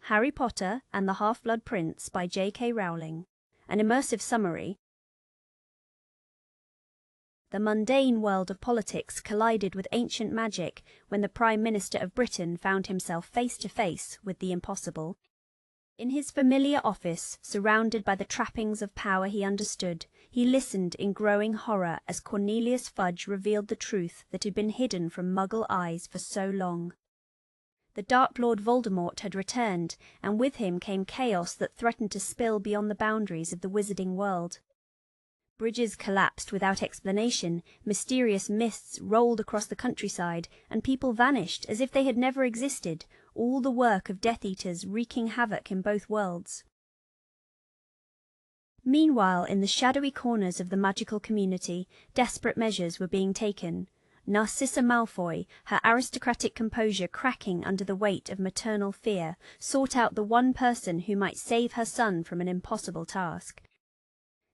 Harry Potter and the Half-Blood Prince by J.K. Rowling. An immersive summary. The mundane world of politics collided with ancient magic when the Prime Minister of Britain found himself face to face with the impossible. In his familiar office, surrounded by the trappings of power he understood, he listened in growing horror as Cornelius Fudge revealed the truth that had been hidden from Muggle eyes for so long. The Dark Lord Voldemort had returned, and with him came chaos that threatened to spill beyond the boundaries of the wizarding world. Bridges collapsed without explanation, mysterious mists rolled across the countryside, and people vanished as if they had never existed, all the work of Death Eaters wreaking havoc in both worlds. Meanwhile, in the shadowy corners of the magical community, desperate measures were being taken. Narcissa Malfoy, her aristocratic composure cracking under the weight of maternal fear, sought out the one person who might save her son from an impossible task.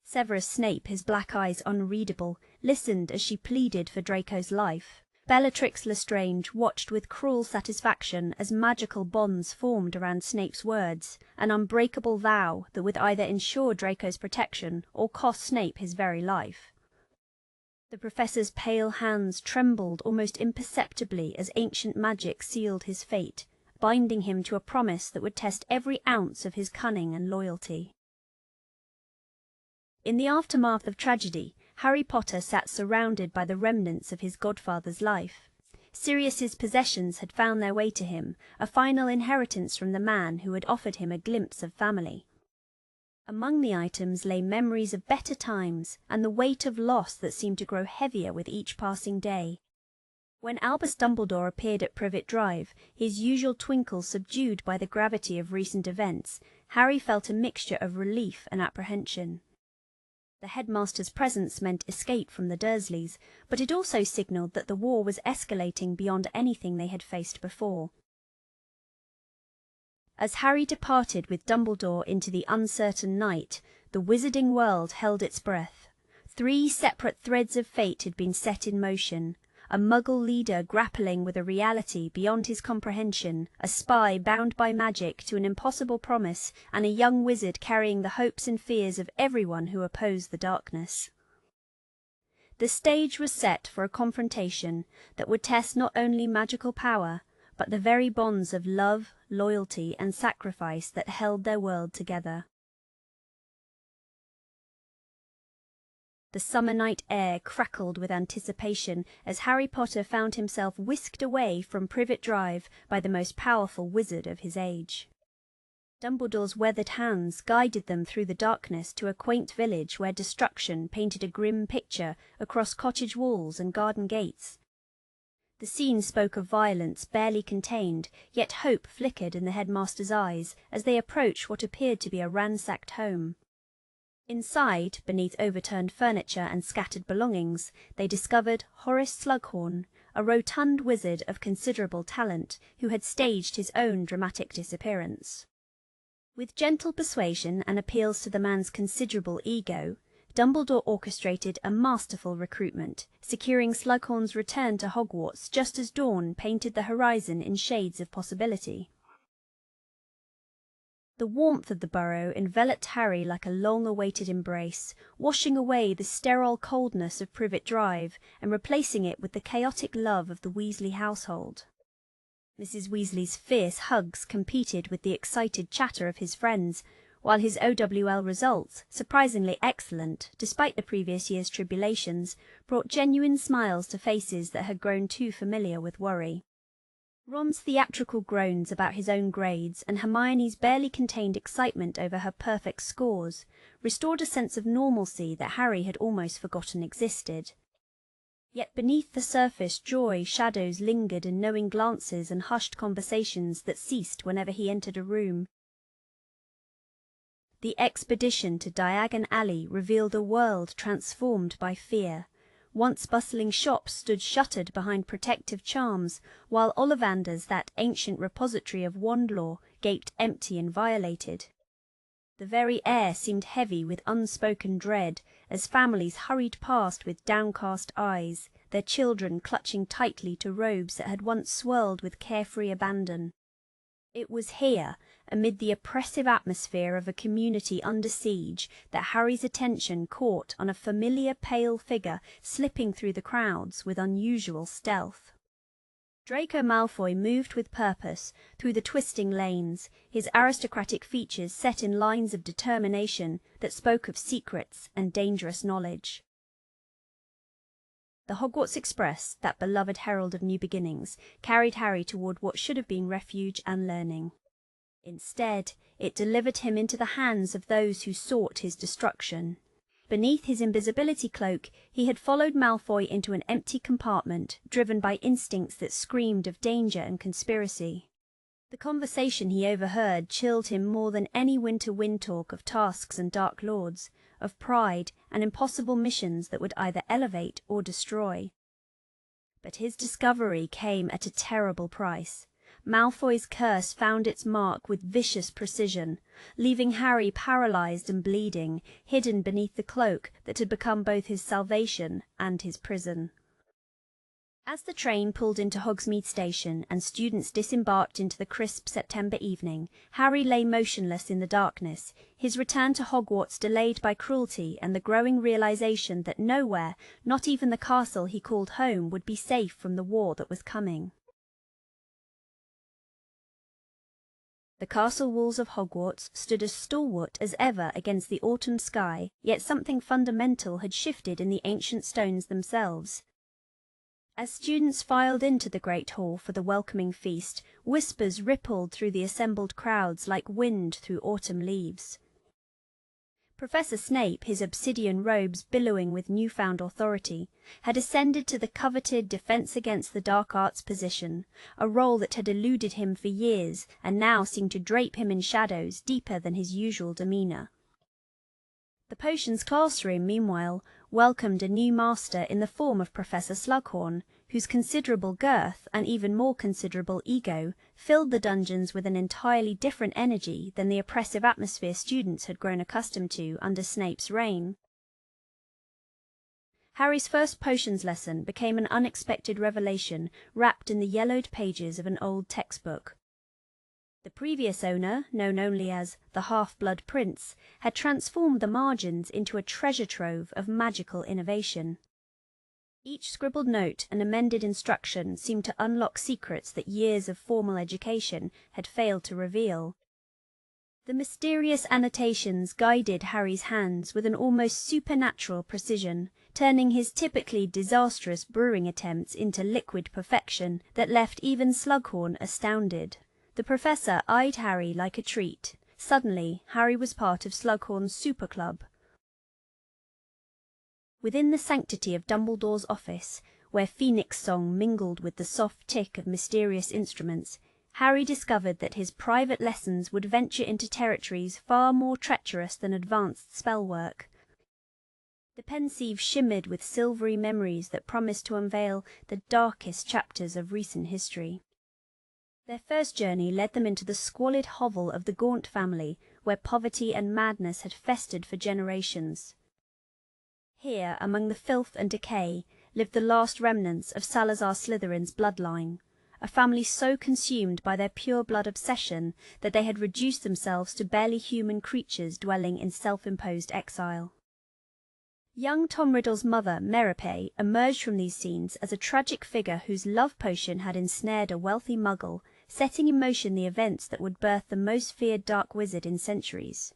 Severus Snape, his black eyes unreadable, listened as she pleaded for Draco's life. Bellatrix Lestrange watched with cruel satisfaction as magical bonds formed around Snape's words, an unbreakable vow that would either ensure Draco's protection or cost Snape his very life. The professor's pale hands trembled almost imperceptibly as ancient magic sealed his fate, binding him to a promise that would test every ounce of his cunning and loyalty. In the aftermath of tragedy, Harry Potter sat surrounded by the remnants of his godfather's life. Sirius's possessions had found their way to him, a final inheritance from the man who had offered him a glimpse of family. Among the items lay memories of better times and the weight of loss that seemed to grow heavier with each passing day. When Albus Dumbledore appeared at Privet Drive, his usual twinkle subdued by the gravity of recent events, Harry felt a mixture of relief and apprehension. The headmaster's presence meant escape from the Dursleys, but it also signalled that the war was escalating beyond anything they had faced before. As Harry departed with Dumbledore into the uncertain night, the wizarding world held its breath. 3 separate threads of fate had been set in motion. A Muggle leader grappling with a reality beyond his comprehension, a spy bound by magic to an impossible promise, and a young wizard carrying the hopes and fears of everyone who opposed the darkness. The stage was set for a confrontation that would test not only magical power, but the very bonds of love, loyalty, and sacrifice that held their world together. The summer night air crackled with anticipation as Harry Potter found himself whisked away from Privet Drive by the most powerful wizard of his age. Dumbledore's weathered hands guided them through the darkness to a quaint village where destruction painted a grim picture across cottage walls and garden gates. The scene spoke of violence barely contained, yet hope flickered in the headmaster's eyes as they approached what appeared to be a ransacked home. Inside, beneath overturned furniture and scattered belongings, they discovered Horace Slughorn, a rotund wizard of considerable talent who had staged his own dramatic disappearance. With gentle persuasion and appeals to the man's considerable ego, Dumbledore orchestrated a masterful recruitment, securing Slughorn's return to Hogwarts just as dawn painted the horizon in shades of possibility. The warmth of the burrow enveloped Harry like a long-awaited embrace, washing away the sterile coldness of Privet Drive and replacing it with the chaotic love of the Weasley household. Mrs. Weasley's fierce hugs competed with the excited chatter of his friends, while his OWL results, surprisingly excellent despite the previous year's tribulations, brought genuine smiles to faces that had grown too familiar with worry. Ron's theatrical groans about his own grades and Hermione's barely contained excitement over her perfect scores restored a sense of normalcy that Harry had almost forgotten existed. Yet beneath the surface joy shadows lingered in knowing glances and hushed conversations that ceased whenever he entered a room. The expedition to Diagon Alley revealed a world transformed by fear. Once bustling shops stood shuttered behind protective charms, while Ollivander's, that ancient repository of wand lore, gaped empty and violated. The very air seemed heavy with unspoken dread as families hurried past with downcast eyes, their children clutching tightly to robes that had once swirled with carefree abandon. It was here, amid the oppressive atmosphere of a community under siege, that Harry's attention caught on a familiar pale figure slipping through the crowds with unusual stealth. Draco Malfoy moved with purpose through the twisting lanes, his aristocratic features set in lines of determination that spoke of secrets and dangerous knowledge. The Hogwarts Express, that beloved herald of new beginnings, carried Harry toward what should have been refuge and learning. Instead, it delivered him into the hands of those who sought his destruction. Beneath his invisibility cloak, he had followed Malfoy into an empty compartment, driven by instincts that screamed of danger and conspiracy. The conversation he overheard chilled him more than any winter wind talk of tasks and dark lords, of pride and impossible missions that would either elevate or destroy. But his discovery came at a terrible price. Malfoy's curse found its mark with vicious precision, leaving Harry paralyzed and bleeding, hidden beneath the cloak that had become both his salvation and his prison. As the train pulled into Hogsmeade Station and students disembarked into the crisp September evening, Harry lay motionless in the darkness, his return to Hogwarts delayed by cruelty and the growing realization that nowhere, not even the castle he called home, would be safe from the war that was coming. The castle walls of Hogwarts stood as stalwart as ever against the autumn sky, yet something fundamental had shifted in the ancient stones themselves. As students filed into the great hall for the welcoming feast, whispers rippled through the assembled crowds like wind through autumn leaves. Professor Snape, his obsidian robes billowing with newfound authority, had ascended to the coveted Defense Against the Dark Arts position, a role that had eluded him for years and now seemed to drape him in shadows deeper than his usual demeanor. The potions classroom, meanwhile, welcomed a new master in the form of Professor Slughorn, whose considerable girth and even more considerable ego filled the dungeons with an entirely different energy than the oppressive atmosphere students had grown accustomed to under Snape's reign. Harry's first potions lesson became an unexpected revelation wrapped in the yellowed pages of an old textbook. The previous owner, known only as the Half-Blood Prince, had transformed the margins into a treasure trove of magical innovation. Each scribbled note and amended instruction seemed to unlock secrets that years of formal education had failed to reveal. The mysterious annotations guided Harry's hands with an almost supernatural precision, turning his typically disastrous brewing attempts into liquid perfection that left even Slughorn astounded. The professor eyed Harry like a treat. Suddenly, Harry was part of Slughorn's super club. Within the sanctity of Dumbledore's office, where phoenix song mingled with the soft tick of mysterious instruments, Harry discovered that his private lessons would venture into territories far more treacherous than advanced spell work. The Pensieve shimmered with silvery memories that promised to unveil the darkest chapters of recent history. Their first journey led them into the squalid hovel of the Gaunt family, where poverty and madness had festered for generations. Here, among the filth and decay, lived the last remnants of Salazar Slytherin's bloodline, a family so consumed by their pure-blood obsession that they had reduced themselves to barely human creatures dwelling in self-imposed exile. Young Tom Riddle's mother, Merope, emerged from these scenes as a tragic figure whose love potion had ensnared a wealthy muggle, setting in motion the events that would birth the most feared dark wizard in centuries.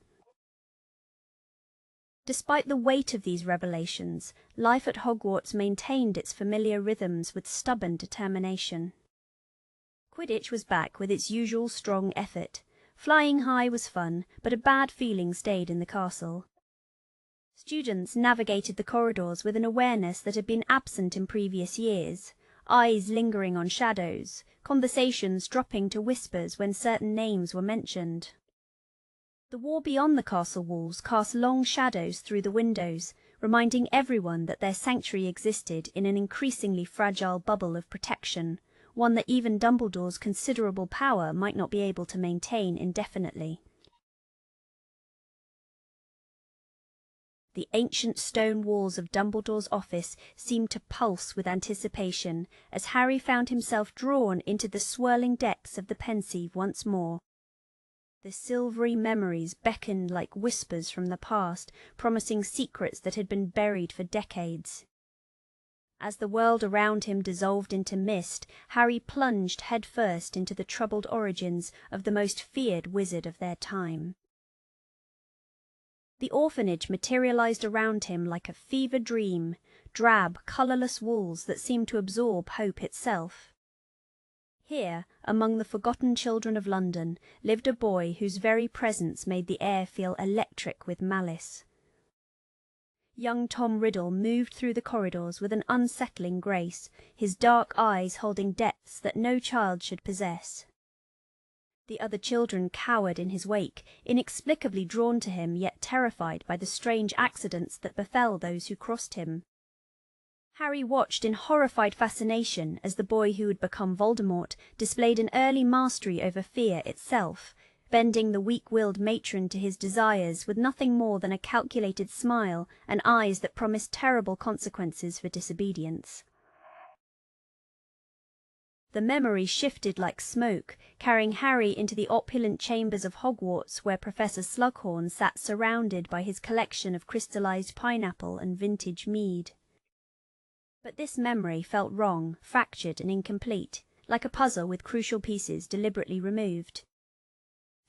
Despite the weight of these revelations, life at Hogwarts maintained its familiar rhythms with stubborn determination. Quidditch was back with its usual strong effort. Flying high was fun, but a bad feeling stayed in the castle. Students navigated the corridors with an awareness that had been absent in previous years, eyes lingering on shadows, conversations dropping to whispers when certain names were mentioned. The war beyond the castle walls cast long shadows through the windows, reminding everyone that their sanctuary existed in an increasingly fragile bubble of protection, one that even Dumbledore's considerable power might not be able to maintain indefinitely. The ancient stone walls of Dumbledore's office seemed to pulse with anticipation as Harry found himself drawn into the swirling depths of the Pensieve once more. The silvery memories beckoned like whispers from the past, promising secrets that had been buried for decades. As the world around him dissolved into mist, Harry plunged headfirst into the troubled origins of the most feared wizard of their time. The orphanage materialized around him like a fever dream, drab, colorless walls that seemed to absorb hope itself. Here, among the forgotten children of London, lived a boy whose very presence made the air feel electric with malice. Young Tom Riddle moved through the corridors with an unsettling grace, his dark eyes holding depths that no child should possess. The other children cowered in his wake, inexplicably drawn to him yet terrified by the strange accidents that befell those who crossed him. Harry watched in horrified fascination as the boy who would become Voldemort displayed an early mastery over fear itself, bending the weak-willed matron to his desires with nothing more than a calculated smile and eyes that promised terrible consequences for disobedience. The memory shifted like smoke, carrying Harry into the opulent chambers of Hogwarts where Professor Slughorn sat surrounded by his collection of crystallized pineapple and vintage mead. But this memory felt wrong, fractured and incomplete, like a puzzle with crucial pieces deliberately removed.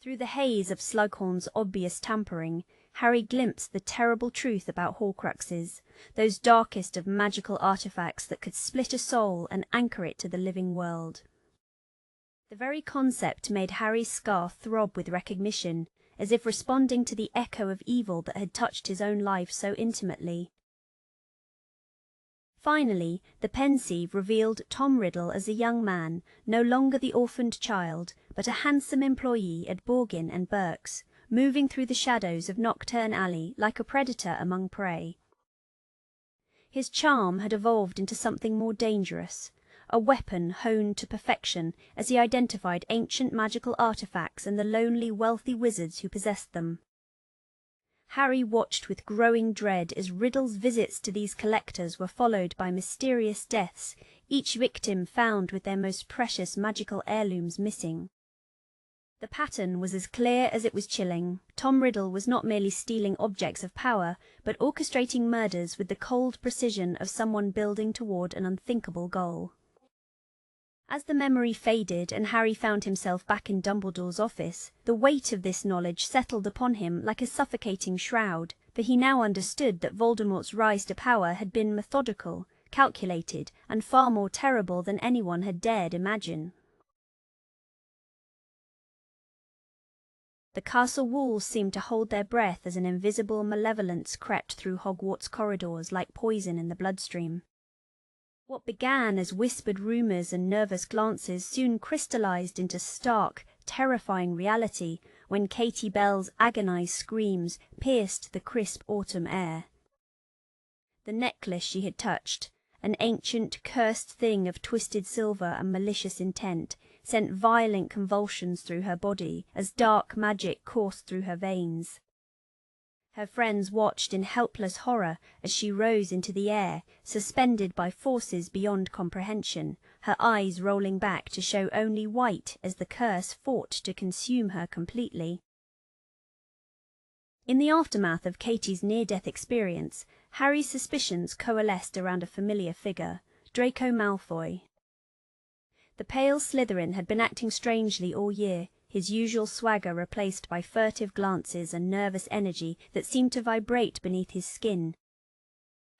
Through the haze of Slughorn's obvious tampering, Harry glimpsed the terrible truth about Horcruxes, those darkest of magical artifacts that could split a soul and anchor it to the living world. The very concept made Harry's scar throb with recognition, as if responding to the echo of evil that had touched his own life so intimately. Finally, the Pensieve revealed Tom Riddle as a young man, no longer the orphaned child, but a handsome employee at Borgin and Burke's, moving through the shadows of Knockturn Alley like a predator among prey. His charm had evolved into something more dangerous, a weapon honed to perfection as he identified ancient magical artifacts and the lonely, wealthy wizards who possessed them. Harry watched with growing dread as Riddle's visits to these collectors were followed by mysterious deaths, each victim found with their most precious magical heirlooms missing. The pattern was as clear as it was chilling. Tom Riddle was not merely stealing objects of power, but orchestrating murders with the cold precision of someone building toward an unthinkable goal. As the memory faded and Harry found himself back in Dumbledore's office, the weight of this knowledge settled upon him like a suffocating shroud, for he now understood that Voldemort's rise to power had been methodical, calculated, and far more terrible than anyone had dared imagine. The castle walls seemed to hold their breath as an invisible malevolence crept through Hogwarts corridors like poison in the bloodstream. What began as whispered rumors and nervous glances soon crystallized into stark, terrifying reality when Katie Bell's agonized screams pierced the crisp autumn air. The necklace she had touched, an ancient, cursed thing of twisted silver and malicious intent, sent violent convulsions through her body as dark magic coursed through her veins. Her friends watched in helpless horror as she rose into the air, suspended by forces beyond comprehension, her eyes rolling back to show only white as the curse fought to consume her completely. In the aftermath of Katie's near-death experience, Harry's suspicions coalesced around a familiar figure, Draco Malfoy. The pale Slytherin had been acting strangely all year, his usual swagger replaced by furtive glances and nervous energy that seemed to vibrate beneath his skin.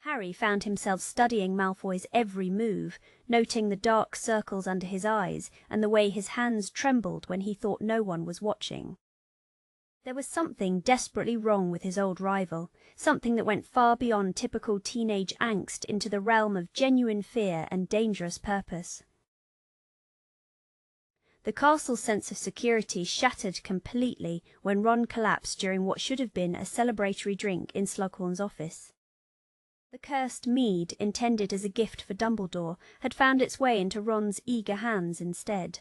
Harry found himself studying Malfoy's every move, noting the dark circles under his eyes and the way his hands trembled when he thought no one was watching. There was something desperately wrong with his old rival, something that went far beyond typical teenage angst into the realm of genuine fear and dangerous purpose. The castle's sense of security shattered completely when Ron collapsed during what should have been a celebratory drink in Slughorn's office. The cursed mead, intended as a gift for Dumbledore, had found its way into Ron's eager hands instead.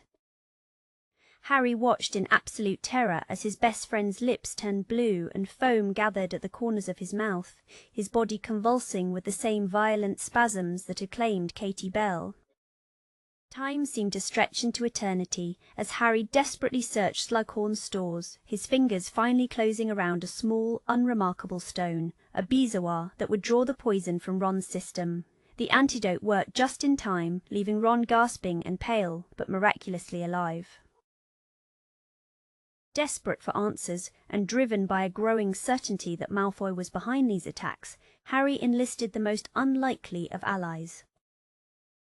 Harry watched in absolute terror as his best friend's lips turned blue and foam gathered at the corners of his mouth, his body convulsing with the same violent spasms that had claimed Katie Bell. Time seemed to stretch into eternity as Harry desperately searched Slughorn's stores, his fingers finally closing around a small, unremarkable stone, a bezoar that would draw the poison from Ron's system. The antidote worked just in time, leaving Ron gasping and pale, but miraculously alive. Desperate for answers, and driven by a growing certainty that Malfoy was behind these attacks, Harry enlisted the most unlikely of allies.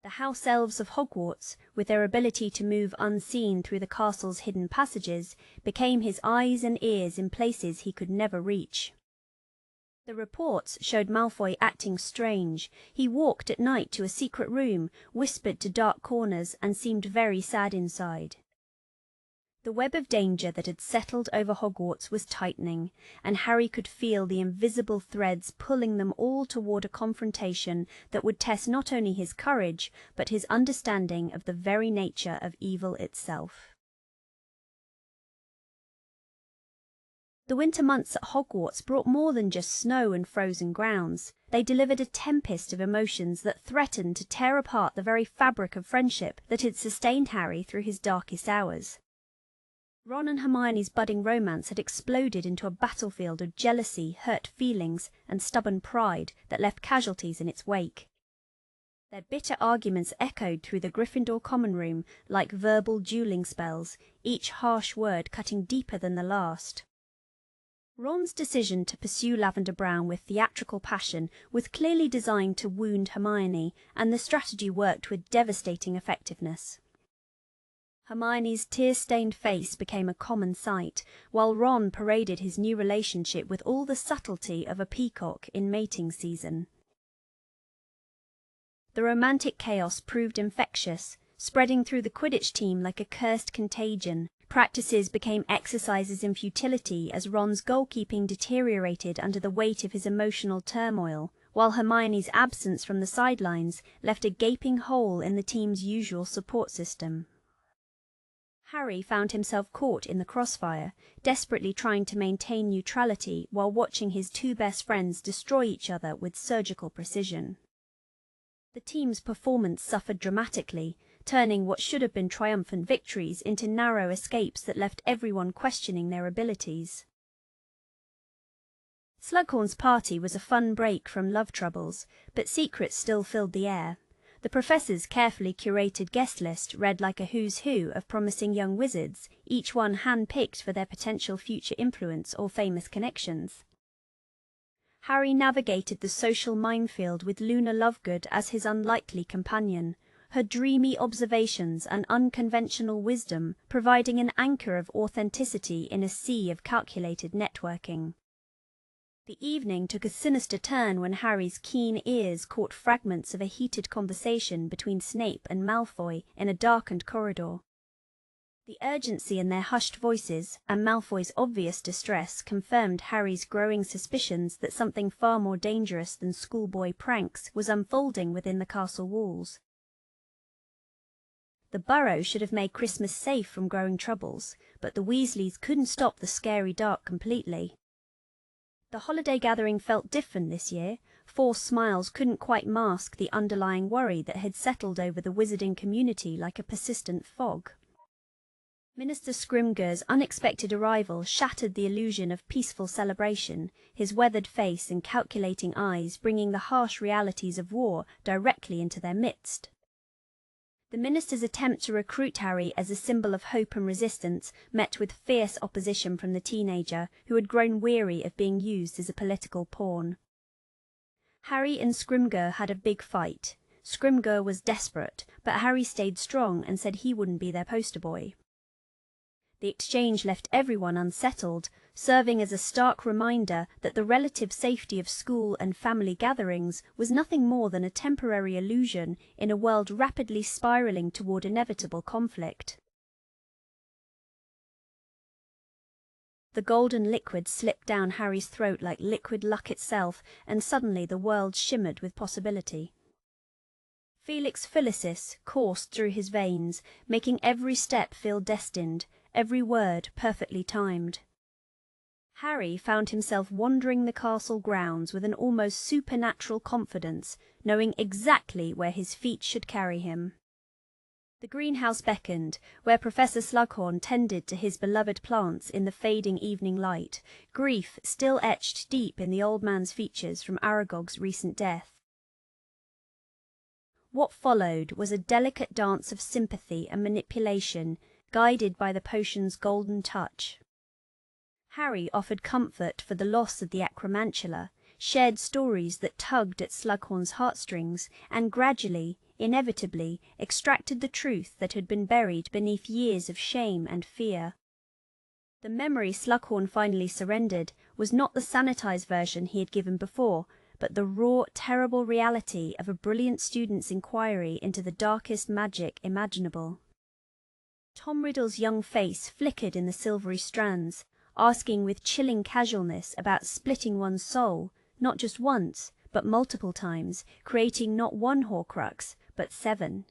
The house elves of Hogwarts, with their ability to move unseen through the castle's hidden passages, became his eyes and ears in places he could never reach. The reports showed Malfoy acting strange. He walked at night to a secret room, whispered to dark corners, and seemed very sad inside. The web of danger that had settled over Hogwarts was tightening, and Harry could feel the invisible threads pulling them all toward a confrontation that would test not only his courage, but his understanding of the very nature of evil itself. The winter months at Hogwarts brought more than just snow and frozen grounds. They delivered a tempest of emotions that threatened to tear apart the very fabric of friendship that had sustained Harry through his darkest hours. Ron and Hermione's budding romance had exploded into a battlefield of jealousy, hurt feelings, and stubborn pride that left casualties in its wake. Their bitter arguments echoed through the Gryffindor common room like verbal dueling spells, each harsh word cutting deeper than the last. Ron's decision to pursue Lavender Brown with theatrical passion was clearly designed to wound Hermione, and the strategy worked with devastating effectiveness. Hermione's tear-stained face became a common sight, while Ron paraded his new relationship with all the subtlety of a peacock in mating season. The romantic chaos proved infectious, spreading through the Quidditch team like a cursed contagion. Practices became exercises in futility as Ron's goalkeeping deteriorated under the weight of his emotional turmoil, while Hermione's absence from the sidelines left a gaping hole in the team's usual support system. Harry found himself caught in the crossfire, desperately trying to maintain neutrality while watching his two best friends destroy each other with surgical precision. The team's performance suffered dramatically, turning what should have been triumphant victories into narrow escapes that left everyone questioning their abilities. Slughorn's party was a fun break from love troubles, but secrets still filled the air. The professor's carefully curated guest list read like a who's who of promising young wizards, each one hand-picked for their potential future influence or famous connections. Harry navigated the social minefield with Luna Lovegood as his unlikely companion, her dreamy observations and unconventional wisdom providing an anchor of authenticity in a sea of calculated networking. The evening took a sinister turn when Harry's keen ears caught fragments of a heated conversation between Snape and Malfoy in a darkened corridor. The urgency in their hushed voices and Malfoy's obvious distress confirmed Harry's growing suspicions that something far more dangerous than schoolboy pranks was unfolding within the castle walls. The Burrow should have made Christmas safe from growing troubles, but the Weasleys couldn't stop the scary dark completely. The holiday gathering felt different this year. Forced smiles couldn't quite mask the underlying worry that had settled over the wizarding community like a persistent fog. Minister Scrimgeour's unexpected arrival shattered the illusion of peaceful celebration, his weathered face and calculating eyes bringing the harsh realities of war directly into their midst. The minister's attempt to recruit Harry as a symbol of hope and resistance met with fierce opposition from the teenager, who had grown weary of being used as a political pawn. Harry and Scrimgeour had a big fight. Scrimgeour was desperate, but Harry stayed strong and said he wouldn't be their poster boy. The exchange left everyone unsettled, serving as a stark reminder that the relative safety of school and family gatherings was nothing more than a temporary illusion in a world rapidly spiraling toward inevitable conflict. The golden liquid slipped down Harry's throat like liquid luck itself, and suddenly the world shimmered with possibility. Felix Felicis coursed through his veins, making every step feel destined, every word perfectly timed. Harry found himself wandering the castle grounds with an almost supernatural confidence, knowing exactly where his feet should carry him. The greenhouse beckoned, where Professor Slughorn tended to his beloved plants in the fading evening light, grief still etched deep in the old man's features from Aragog's recent death. What followed was a delicate dance of sympathy and manipulation, guided by the potion's golden touch. Harry offered comfort for the loss of the acromantula, shared stories that tugged at Slughorn's heartstrings, and gradually, inevitably, extracted the truth that had been buried beneath years of shame and fear. The memory Slughorn finally surrendered was not the sanitized version he had given before, but the raw, terrible reality of a brilliant student's inquiry into the darkest magic imaginable. Tom Riddle's young face flickered in the silvery strands, asking with chilling casualness about splitting one's soul, not just once, but multiple times, creating not one Horcrux, but 7.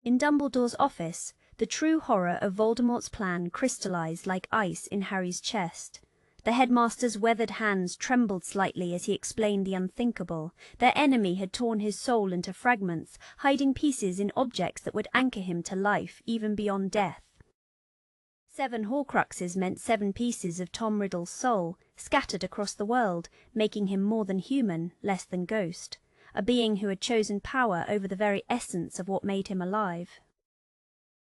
In Dumbledore's office, the true horror of Voldemort's plan crystallized like ice in Harry's chest. The headmaster's weathered hands trembled slightly as he explained the unthinkable. Their enemy had torn his soul into fragments, hiding pieces in objects that would anchor him to life, even beyond death. 7 Horcruxes meant 7 pieces of Tom Riddle's soul, scattered across the world, making him more than human, less than ghost, a being who had chosen power over the very essence of what made him alive.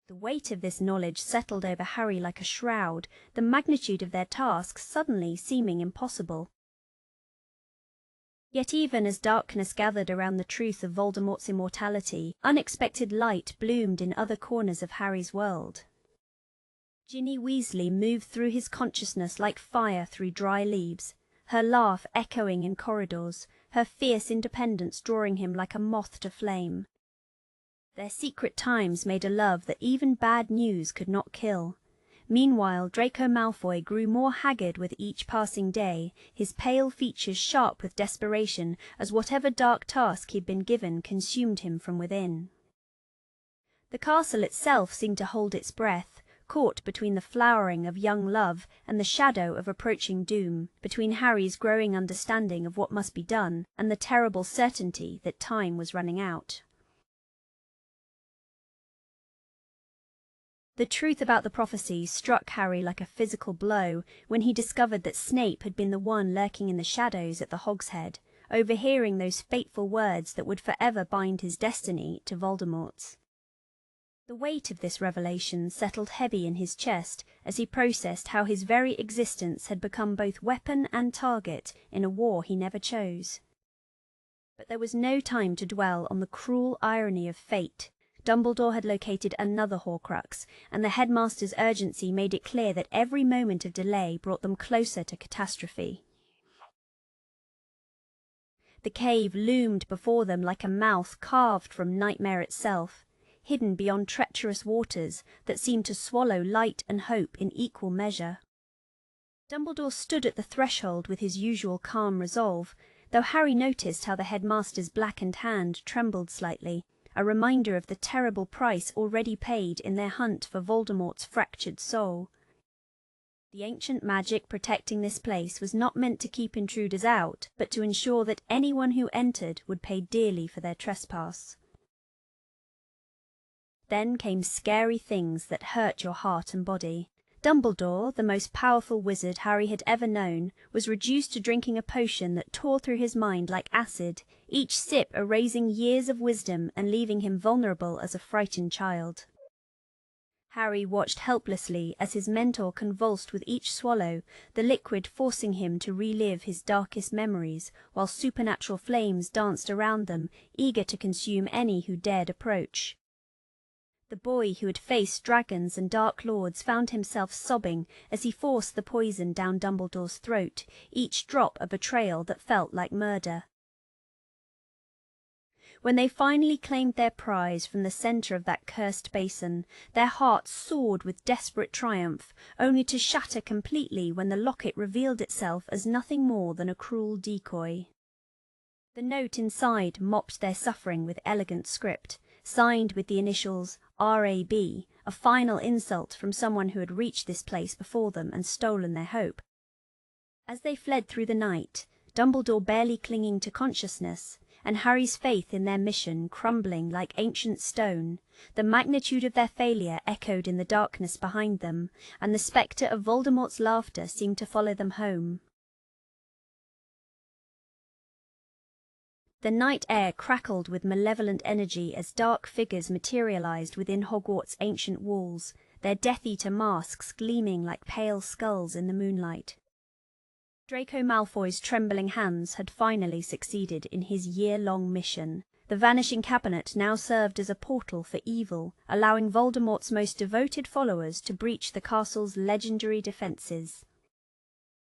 The weight of this knowledge settled over Harry like a shroud, the magnitude of their task suddenly seeming impossible. Yet even as darkness gathered around the truth of Voldemort's immortality, unexpected light bloomed in other corners of Harry's world. Ginny Weasley moved through his consciousness like fire through dry leaves, her laugh echoing in corridors, her fierce independence drawing him like a moth to flame. Their secret times made a love that even bad news could not kill. Meanwhile, Draco Malfoy grew more haggard with each passing day, his pale features sharp with desperation as whatever dark task he'd been given consumed him from within. The castle itself seemed to hold its breath, caught between the flowering of young love and the shadow of approaching doom, between Harry's growing understanding of what must be done and the terrible certainty that time was running out. The truth about the prophecies struck Harry like a physical blow when he discovered that Snape had been the one lurking in the shadows at the Hogshead, overhearing those fateful words that would forever bind his destiny to Voldemort's. The weight of this revelation settled heavy in his chest as he processed how his very existence had become both weapon and target in a war he never chose. But there was no time to dwell on the cruel irony of fate. Dumbledore had located another Horcrux, and the headmaster's urgency made it clear that every moment of delay brought them closer to catastrophe. The cave loomed before them like a mouth carved from nightmare itself, hidden beyond treacherous waters that seemed to swallow light and hope in equal measure. Dumbledore stood at the threshold with his usual calm resolve, though Harry noticed how the headmaster's blackened hand trembled slightly, a reminder of the terrible price already paid in their hunt for Voldemort's fractured soul. The ancient magic protecting this place was not meant to keep intruders out, but to ensure that anyone who entered would pay dearly for their trespass. Then came scary things that hurt your heart and body. Dumbledore, the most powerful wizard Harry had ever known, was reduced to drinking a potion that tore through his mind like acid, each sip erasing years of wisdom and leaving him vulnerable as a frightened child. Harry watched helplessly as his mentor convulsed with each swallow, the liquid forcing him to relive his darkest memories, while supernatural flames danced around them, eager to consume any who dared approach. The boy who had faced dragons and dark lords found himself sobbing as he forced the poison down Dumbledore's throat, each drop a betrayal that felt like murder. When they finally claimed their prize from the centre of that cursed basin, their hearts soared with desperate triumph, only to shatter completely when the locket revealed itself as nothing more than a cruel decoy. The note inside mopped their suffering with elegant script, signed with the initials R.A.B., a final insult from someone who had reached this place before them and stolen their hope. As they fled through the night, Dumbledore barely clinging to consciousness, and Harry's faith in their mission crumbling like ancient stone. The magnitude of their failure echoed in the darkness behind them, and the spectre of Voldemort's laughter seemed to follow them home. The night air crackled with malevolent energy as dark figures materialized within Hogwarts' ancient walls, their Death Eater masks gleaming like pale skulls in the moonlight. Draco Malfoy's trembling hands had finally succeeded in his year-long mission. The Vanishing Cabinet now served as a portal for evil, allowing Voldemort's most devoted followers to breach the castle's legendary defenses.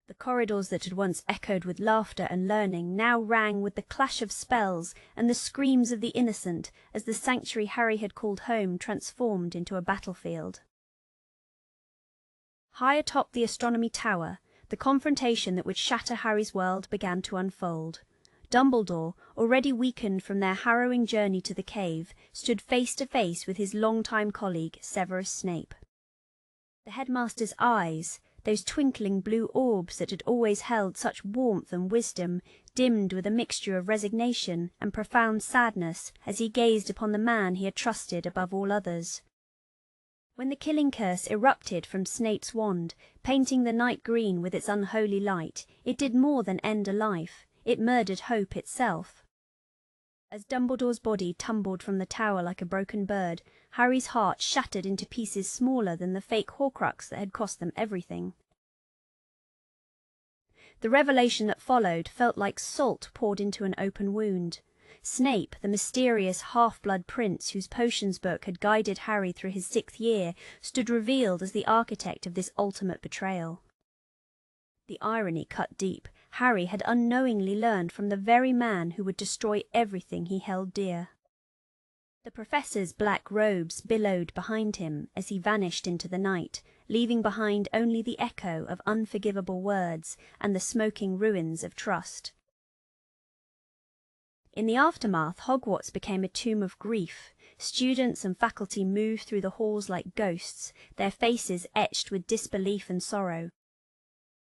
The corridors that had once echoed with laughter and learning now rang with the clash of spells and the screams of the innocent as the sanctuary Harry had called home transformed into a battlefield. High atop the astronomy tower, the confrontation that would shatter Harry's world began to unfold. Dumbledore, already weakened from their harrowing journey to the cave, stood face to face with his longtime colleague, Severus Snape. The headmaster's eyes, those twinkling blue orbs that had always held such warmth and wisdom, dimmed with a mixture of resignation and profound sadness as he gazed upon the man he had trusted above all others. When the killing curse erupted from Snape's wand, painting the night green with its unholy light, it did more than end a life. It murdered hope itself. As Dumbledore's body tumbled from the tower like a broken bird, Harry's heart shattered into pieces smaller than the fake Horcrux that had cost them everything. The revelation that followed felt like salt poured into an open wound. Snape, the mysterious half-blood prince whose potions book had guided Harry through his 6th year, stood revealed as the architect of this ultimate betrayal. The irony cut deep. Harry had unknowingly learned from the very man who would destroy everything he held dear. The professor's black robes billowed behind him as he vanished into the night, leaving behind only the echo of unforgivable words and the smoking ruins of trust. In the aftermath, Hogwarts became a tomb of grief. Students and faculty moved through the halls like ghosts, their faces etched with disbelief and sorrow.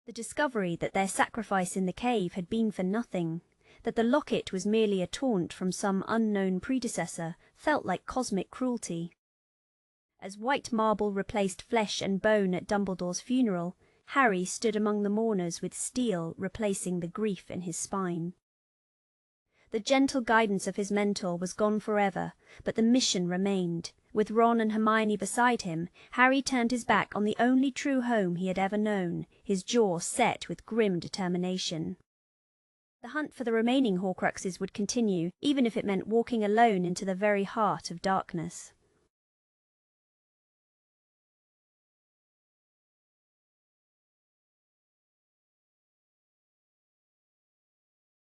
The discovery that their sacrifice in the cave had been for nothing, that the locket was merely a taunt from some unknown predecessor, felt like cosmic cruelty. As white marble replaced flesh and bone at Dumbledore's funeral, Harry stood among the mourners with steel replacing the grief in his spine. The gentle guidance of his mentor was gone forever, but the mission remained. With Ron and Hermione beside him, Harry turned his back on the only true home he had ever known, his jaw set with grim determination. The hunt for the remaining Horcruxes would continue, even if it meant walking alone into the very heart of darkness.